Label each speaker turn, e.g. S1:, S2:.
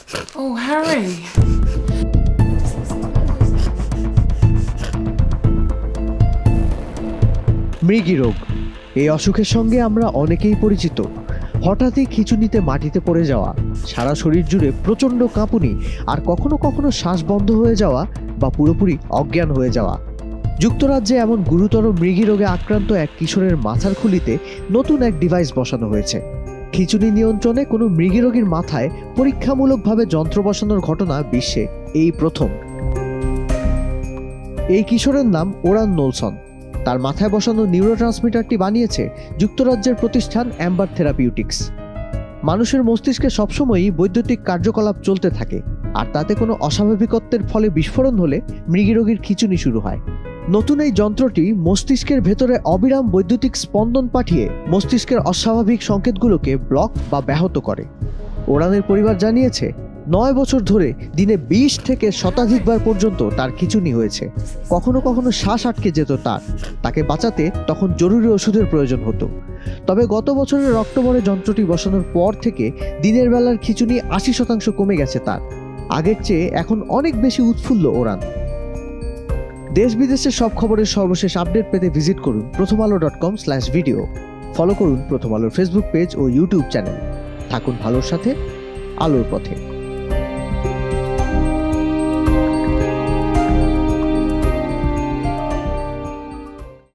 S1: Oh, Harry.
S2: মৃগী রোগ এই অসুখের সঙ্গে আমরা অনেকেই পরিচিত। হঠাৎই খিঁচুনিতে মাটিতে পড়ে যাওয়া, সারা শরীর জুড়ে প্রচণ্ড কাঁপুনি, আর কখনো কখনো শ্বাস বন্ধ হয়ে যাওয়া বা পুরোপুরি অজ্ঞান হয়ে যাওয়া। যুক্তরাজ্যে এমন গুরুতর মৃগী রোগে আক্রান্ত এক কিশোরের মাথার খুলিতে নতুন এক ডিভাইস বসানো হয়েছে। খিঁচুনি নিয়ন্ত্রণে কোনো মৃগী রোগীর মাথায় পরীক্ষামূলকভাবে যন্ত্র বসানোর ঘটনা বিশ্বে এই প্রথম। এই কিশোরের নাম ওরান নোলসন। তার মাথায় বসানো নিউরোট্রান্সমিটারটি বানিয়েছে যুক্তরাজ্যের প্রতিষ্ঠান অ্যাম্বার থেরাপিউটিক্স। মানুষের মস্তিষ্কে সবসময়ই বৈদ্যুতিক কার্যকলাপ চলতে থাকে, আর তাতে কোনো অস্বাভাবিকত্বের ফলে বিস্ফোরণ হলে মৃগী রোগীর খিঁচুনি শুরু হয়। নতুন এই যন্ত্রটি মস্তিষ্কের ভেতরে অবিরাম বৈদ্যুতিক স্পন্দন পাঠিয়ে মস্তিষ্কের অস্বাভাবিক সংকেতগুলোকে ব্লক বা ব্যাহত করে। ওরানের পরিবার জানিয়েছে 9 বছর ধরে দিনে 20 থেকে শতাধিকবার পর্যন্ত তার খিঁচুনি হয়েছে। কখনো কখনো শ্বাস আটকে যেত তাকে বাঁচাতে তখন জরুরি ওষুধের প্রয়োজন হতো। তবে গত বছরের অক্টোবরে যন্ত্রটি বসানোর পর থেকে দিনের বেলার খিঁচুনি 80% কমে গেছে তার। আগের চেয়ে এখন অনেক বেশি উৎফুল্ল ওরান। দেশ বিদেশের সব খবরের সর্বশেষ আপডেট পেতে ভিজিট করুন prothomalo.com/video। ফলো করুন প্রথম আলোর ফেসবুক পেজ ও ইউটিউব চ্যানেল। থাকুন ভালোর সাথে, আলোর পথে।